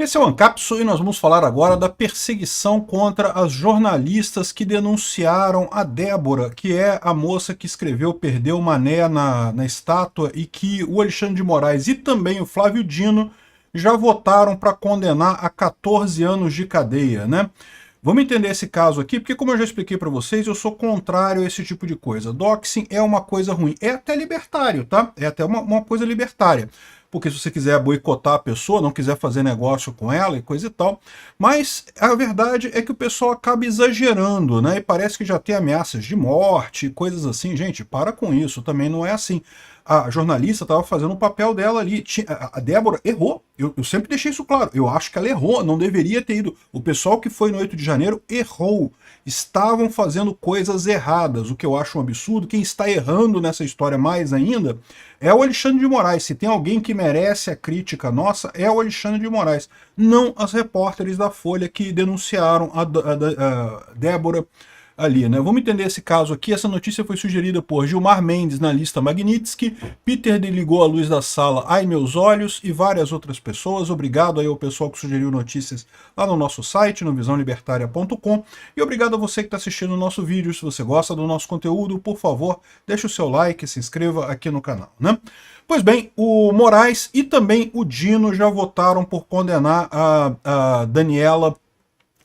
Esse é o Ancapsu e nós vamos falar agora da perseguição contra as jornalistas que denunciaram a Débora, que é a moça que escreveu Perdeu o Mané na estátua e que o Alexandre de Moraes e também o Flávio Dino já votaram para condenar a 14 anos de cadeia, né? Vamos entender esse caso aqui, porque como eu já expliquei para vocês, eu sou contrário a esse tipo de coisa. Doxing é uma coisa ruim, é até libertário, tá? É até uma coisa libertária. Porque se você quiser boicotar a pessoa, não quiser fazer negócio com ela e coisa e tal. Mas a verdade é que o pessoal acaba exagerando, né? E parece que já tem ameaças de morte, coisas assim. Gente, para com isso, também não é assim. A jornalista estava fazendo o papel dela ali. A Débora errou. Eu sempre deixei isso claro. Eu acho que ela errou, não deveria ter ido. O pessoal que foi no 8 de janeiro errou. Estavam fazendo coisas erradas, o que eu acho um absurdo. Quem está errando nessa história mais ainda é o Alexandre de Moraes. Se tem alguém que merece a crítica nossa, é o Alexandre de Moraes. Não as repórteres da Folha que denunciaram a Débora ali, né? Vamos entender esse caso aqui. Essa notícia foi sugerida por Gilmar Mendes na lista Magnitsky, Peter ligou a luz da sala Ai Meus Olhos e várias outras pessoas. Obrigado aí ao pessoal que sugeriu notícias lá no nosso site, no visãolibertaria.com, e obrigado a você que está assistindo o nosso vídeo. Se você gosta do nosso conteúdo, por favor, deixe o seu like e se inscreva aqui no canal, né? Pois bem, o Moraes e também o Dino já votaram por condenar a Daniela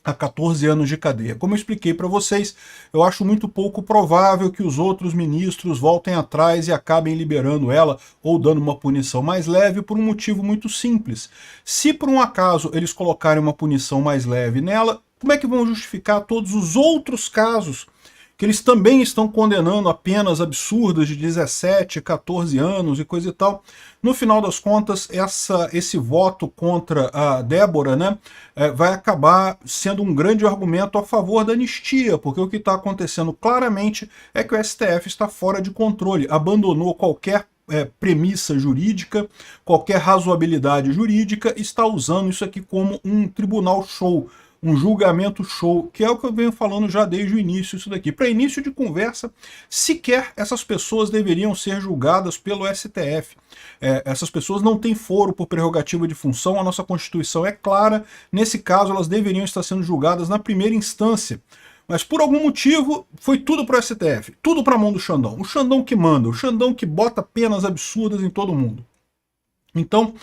a 14 anos de cadeia. Como eu expliquei para vocês, eu acho muito pouco provável que os outros ministros voltem atrás e acabem liberando ela ou dando uma punição mais leve por um motivo muito simples. Se por um acaso eles colocarem uma punição mais leve nela, como é que vão justificar todos os outros casos que eles também estão condenando a penas absurdas de 17, 14 anos e coisa e tal? No final das contas, esse voto contra a Débora, né, vai acabar sendo um grande argumento a favor da anistia, porque o que está acontecendo claramente é que o STF está fora de controle, abandonou qualquer premissa jurídica, qualquer razoabilidade jurídica, está usando isso aqui como um tribunal show, um julgamento show, que é o que eu venho falando já desde o início isso daqui. Para início de conversa, sequer essas pessoas deveriam ser julgadas pelo STF. Essas pessoas não têm foro por prerrogativa de função, a nossa Constituição é clara, nesse caso elas deveriam estar sendo julgadas na primeira instância. Mas por algum motivo foi tudo para o STF, tudo para a mão do Xandão. O Xandão que manda, o Xandão que bota penas absurdas em todo mundo. Então,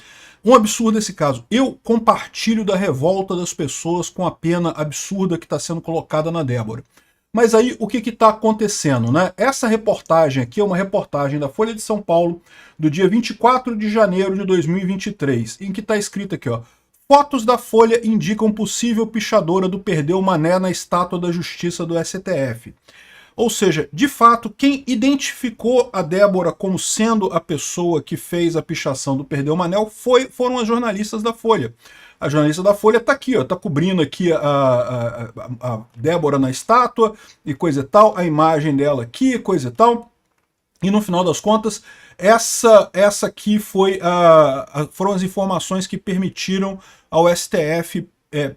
um absurdo esse caso. Eu compartilho da revolta das pessoas com a pena absurda que está sendo colocada na Débora. Mas aí, o que está acontecendo, né? Essa reportagem aqui é uma reportagem da Folha de São Paulo, do dia 24 de janeiro de 2023, em que está escrito aqui, ó: fotos da Folha indicam possível pichadora do Perdeu o Mané na estátua da Justiça do STF. Ou seja, de fato, quem identificou a Débora como sendo a pessoa que fez a pichação do Perdeu o Mané foram as jornalistas da Folha. A jornalista da Folha está aqui, está cobrindo aqui a Débora na estátua e coisa e tal, a imagem dela aqui, coisa e tal. E no final das contas, essa aqui foram as informações que permitiram ao STF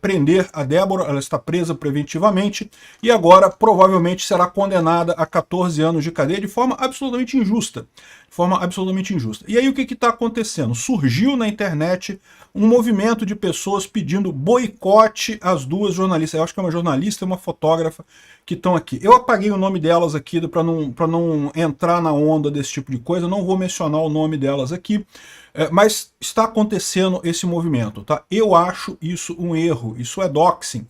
prender a Débora. Ela está presa preventivamente e agora provavelmente será condenada a 14 anos de cadeia de forma absolutamente injusta. E aí o que está acontecendo? Surgiu na internet um movimento de pessoas pedindo boicote às duas jornalistas. Eu acho que é uma jornalista e uma fotógrafa que estão aqui. Eu apaguei o nome delas aqui para não entrar na onda desse tipo de coisa, não vou mencionar o nome delas aqui, mas está acontecendo esse movimento, tá? Eu acho isso um erro, isso é doxing.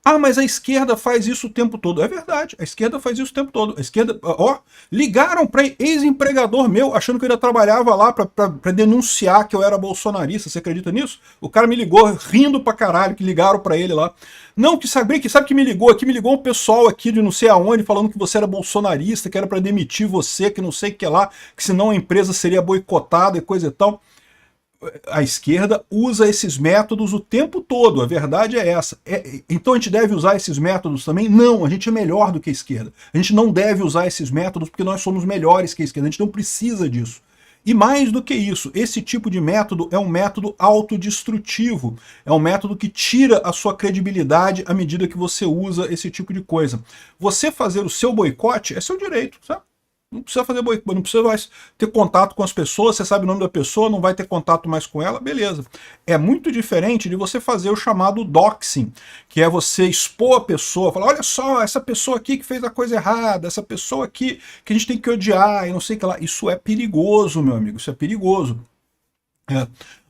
Ah, mas a esquerda faz isso o tempo todo. É verdade, a esquerda faz isso o tempo todo. A esquerda, ó, ligaram para ex-empregador meu, achando que eu ainda trabalhava lá para denunciar que eu era bolsonarista. Você acredita nisso? O cara me ligou rindo pra caralho, que ligaram para ele lá. Não, sabe que me ligou aqui? Me ligou um pessoal aqui de não sei aonde, falando que você era bolsonarista, que era para demitir você, que não sei o que lá, que senão a empresa seria boicotada e coisa e tal. A esquerda usa esses métodos o tempo todo, a verdade é essa. Então a gente deve usar esses métodos também? Não, a gente é melhor do que a esquerda. A gente não deve usar esses métodos porque nós somos melhores que a esquerda, a gente não precisa disso. E mais do que isso, esse tipo de método é um método autodestrutivo, é um método que tira a sua credibilidade à medida que você usa esse tipo de coisa. Você fazer o seu boicote é seu direito, sabe? Não precisa fazer boicote, não precisa mais ter contato com as pessoas, você sabe o nome da pessoa, não vai ter contato mais com ela, beleza. É muito diferente de você fazer o chamado doxing, que é você expor a pessoa, falar, olha só, essa pessoa aqui que fez a coisa errada, essa pessoa aqui que a gente tem que odiar, e não sei o que lá. Isso é perigoso, meu amigo, isso é perigoso.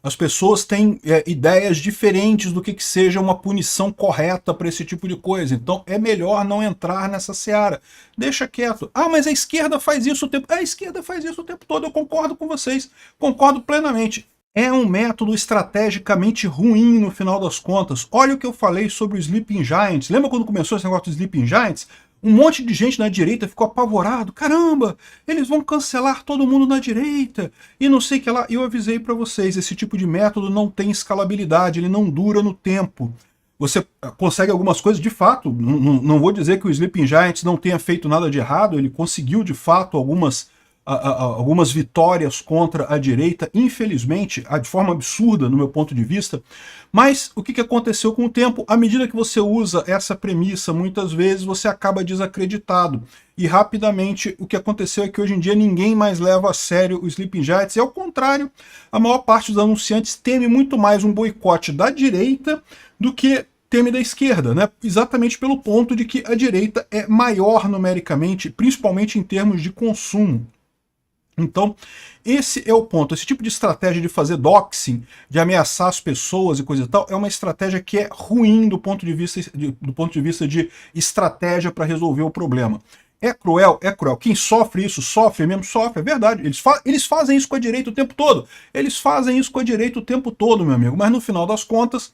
As pessoas têm ideias diferentes do que seja uma punição correta para esse tipo de coisa. Então é melhor não entrar nessa seara. Deixa quieto. Ah, mas a esquerda faz isso o tempo... A esquerda faz isso o tempo todo. Eu concordo com vocês. Concordo plenamente. É um método estrategicamente ruim no final das contas. Olha o que eu falei sobre o Sleeping Giants. Lembra quando começou esse negócio do Sleeping Giants? Um monte de gente na direita ficou apavorado. Caramba, eles vão cancelar todo mundo na direita. E não sei o que lá. Eu avisei para vocês, esse tipo de método não tem escalabilidade, ele não dura no tempo. Você consegue algumas coisas, de fato, não vou dizer que o Sleeping Giants não tenha feito nada de errado, ele conseguiu, de fato, algumas vitórias contra a direita, infelizmente, de forma absurda, no meu ponto de vista. Mas o que aconteceu com o tempo? À medida que você usa essa premissa, muitas vezes você acaba desacreditado. E rapidamente o que aconteceu é que hoje em dia ninguém mais leva a sério o Sleeping Giants. E ao contrário, a maior parte dos anunciantes teme muito mais um boicote da direita do que teme da esquerda, né? Exatamente pelo ponto de que a direita é maior numericamente, principalmente em termos de consumo. Então, esse é o ponto. Esse tipo de estratégia de fazer doxing, de ameaçar as pessoas e coisa e tal, é uma estratégia que é ruim do ponto de vista de estratégia para resolver o problema. É cruel? É cruel. Quem sofre isso, sofre mesmo, sofre, é verdade. Eles fazem isso com a direita o tempo todo. Eles fazem isso com a direita o tempo todo, meu amigo. Mas no final das contas,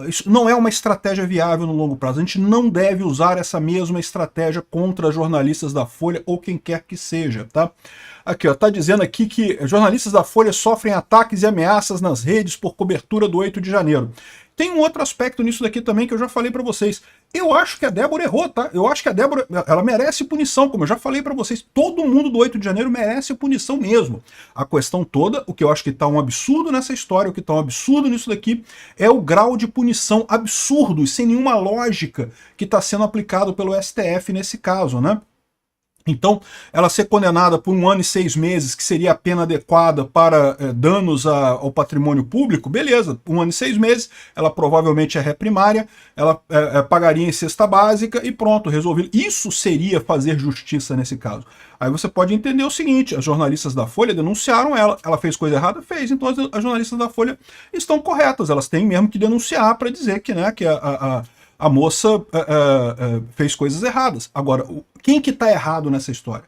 isso não é uma estratégia viável no longo prazo. A gente não deve usar essa mesma estratégia contra jornalistas da Folha ou quem quer que seja, tá? Aqui, ó, tá dizendo aqui que jornalistas da Folha sofrem ataques e ameaças nas redes por cobertura do 8 de janeiro. Tem um outro aspecto nisso daqui também que eu já falei para vocês. Eu acho que a Débora errou, tá? Eu acho que a Débora, ela merece punição, como eu já falei para vocês. Todo mundo do 8 de janeiro merece punição mesmo. A questão toda, o que eu acho que tá um absurdo nessa história, o que tá um absurdo nisso daqui, é o grau de punição absurdo e sem nenhuma lógica que está sendo aplicado pelo STF nesse caso, né? Então, ela ser condenada por 1 ano e 6 meses, que seria a pena adequada para danos ao patrimônio público, beleza, 1 ano e 6 meses, ela provavelmente é ré primária, ela pagaria em cesta básica e pronto, resolvido. Isso seria fazer justiça nesse caso. Aí você pode entender o seguinte, as jornalistas da Folha denunciaram ela fez coisa errada? Fez, então as jornalistas da Folha estão corretas, elas têm mesmo que denunciar para dizer que, né, que a moça fez coisas erradas. Agora, quem que está errado nessa história?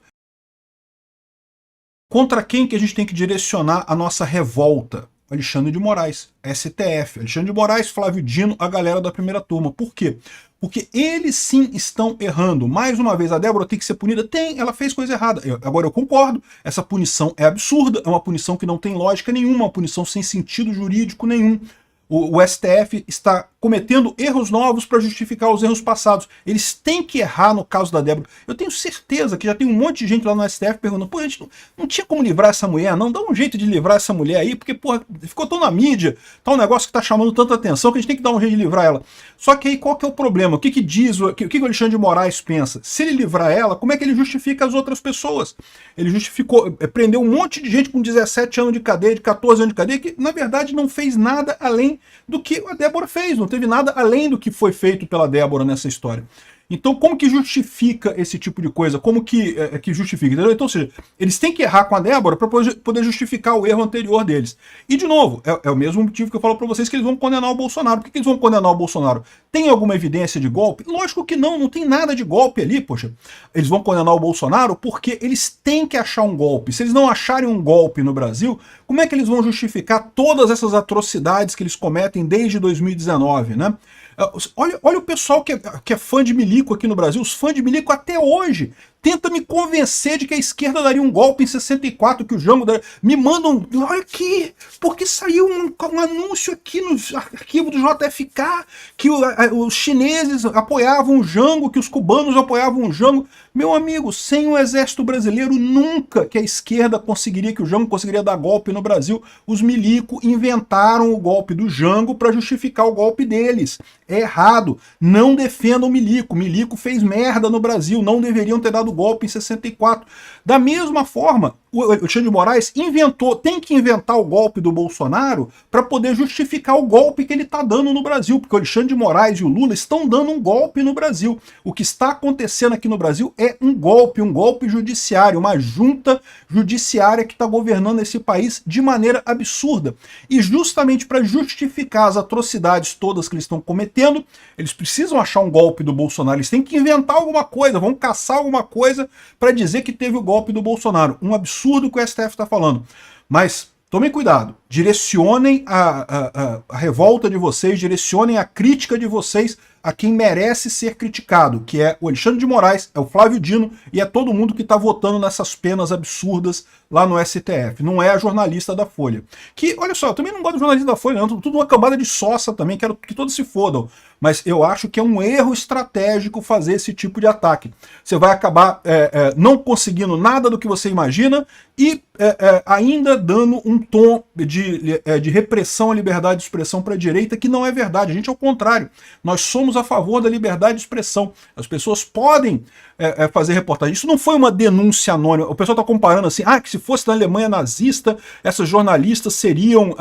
Contra quem que a gente tem que direcionar a nossa revolta? Alexandre de Moraes, STF. Alexandre de Moraes, Flávio Dino, a galera da primeira turma. Por quê? Porque eles sim estão errando. Mais uma vez, a Débora tem que ser punida? Tem, ela fez coisa errada. Agora eu concordo, essa punição é absurda, é uma punição que não tem lógica nenhuma, uma punição sem sentido jurídico nenhum. O STF está cometendo erros novos para justificar os erros passados. Eles têm que errar no caso da Débora. Eu tenho certeza que já tem um monte de gente lá no STF perguntando, pô, a gente não tinha como livrar essa mulher, não? Dá um jeito de livrar essa mulher aí, porque, porra, ficou tão na mídia, tá um negócio que tá chamando tanta atenção que a gente tem que dar um jeito de livrar ela. Só que aí qual que é o problema? O que diz, o que o Alexandre de Moraes pensa? Se ele livrar ela, como é que ele justifica as outras pessoas? Ele justificou, prendeu um monte de gente com 17 anos de cadeia, de 14 anos de cadeia, que na verdade não fez nada além do que a Débora fez, não teve nada além do que foi feito pela Débora nessa história. Então, como que justifica esse tipo de coisa? Como que justifica? Entendeu? Então, ou seja, eles têm que errar com a Débora para poder justificar o erro anterior deles. E, de novo, é o mesmo motivo que eu falo para vocês que eles vão condenar o Bolsonaro. Por que eles vão condenar o Bolsonaro? Tem alguma evidência de golpe? Lógico que não, não tem nada de golpe ali, poxa. Eles vão condenar o Bolsonaro porque eles têm que achar um golpe. Se eles não acharem um golpe no Brasil, como é que eles vão justificar todas essas atrocidades que eles cometem desde 2019, né? Olha o pessoal que é fã de Milico aqui no Brasil, os fãs de Milico até hoje tenta me convencer de que a esquerda daria um golpe em 64, que o Jango daria... Me mandam, olha aqui, porque saiu um anúncio aqui no arquivo do JFK que os chineses apoiavam o Jango, que os cubanos apoiavam o Jango. Meu amigo, sem o exército brasileiro, nunca que a esquerda conseguiria, que o Jango conseguiria dar golpe no Brasil. Os Milico inventaram o golpe do Jango para justificar o golpe deles. É errado. Não defendam o Milico. Milico fez merda no Brasil. Não deveriam ter dado dado golpe em 64. Da mesma forma, o Alexandre de Moraes tem que inventar o golpe do Bolsonaro para poder justificar o golpe que ele está dando no Brasil, porque o Alexandre de Moraes e o Lula estão dando um golpe no Brasil. O que está acontecendo aqui no Brasil é um golpe judiciário, uma junta judiciária que está governando esse país de maneira absurda. E justamente para justificar as atrocidades todas que eles estão cometendo, eles precisam achar um golpe do Bolsonaro, eles têm que inventar alguma coisa, vão caçar alguma coisa para dizer que teve o golpe do Bolsonaro. Um absurdo que o STF está falando. Mas tomem cuidado, direcionem a revolta de vocês, direcionem a crítica de vocês a quem merece ser criticado, que é o Alexandre de Moraes, é o Flávio Dino e é todo mundo que está votando nessas penas absurdas lá no STF. Não é a jornalista da Folha. Que, olha só, eu também não gosto do jornalista da Folha, não, tudo uma cambada de sossa também, quero que todos se fodam. Mas eu acho que é um erro estratégico fazer esse tipo de ataque. Você vai acabar não conseguindo nada do que você imagina e ainda dando um tom de repressão à liberdade de expressão para a direita, que não é verdade. A gente é o contrário. Nós somos a favor da liberdade de expressão. As pessoas podem fazer reportagem. Isso não foi uma denúncia anônima. O pessoal está comparando assim, que se fosse na Alemanha nazista, essas jornalistas seriam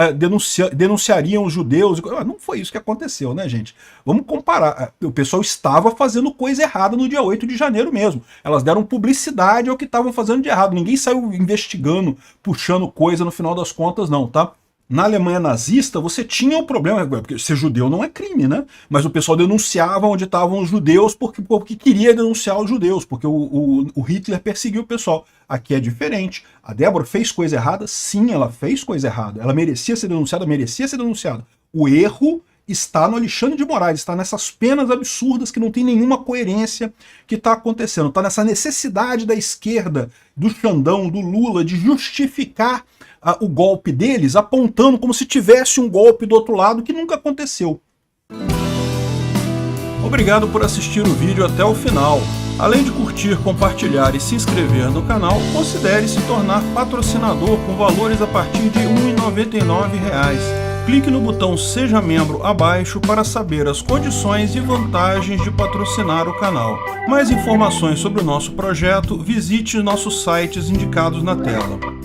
denunciariam os judeus. Não foi isso que aconteceu, né, gente? Vamos comparar. O pessoal estava fazendo coisa errada no dia 8 de janeiro mesmo. Elas deram publicidade ao que estavam fazendo de errado. Ninguém saiu investigando, puxando coisa no final das contas, não, tá? Na Alemanha nazista, você tinha um problema, porque ser judeu não é crime, né? Mas o pessoal denunciava onde estavam os judeus porque queria denunciar os judeus, porque o Hitler perseguiu o pessoal. Aqui é diferente. A Débora fez coisa errada? Sim, ela fez coisa errada. Ela merecia ser denunciada, merecia ser denunciada. O erro está no Alexandre de Moraes, está nessas penas absurdas que não tem nenhuma coerência que está acontecendo. Está nessa necessidade da esquerda, do Xandão, do Lula, de justificar o golpe deles, apontando como se tivesse um golpe do outro lado que nunca aconteceu. Obrigado por assistir o vídeo até o final. Além de curtir, compartilhar e se inscrever no canal, considere se tornar patrocinador com valores a partir de R$ 1,99. Clique no botão Seja Membro abaixo para saber as condições e vantagens de patrocinar o canal. Mais informações sobre o nosso projeto, visite nossos sites indicados na tela.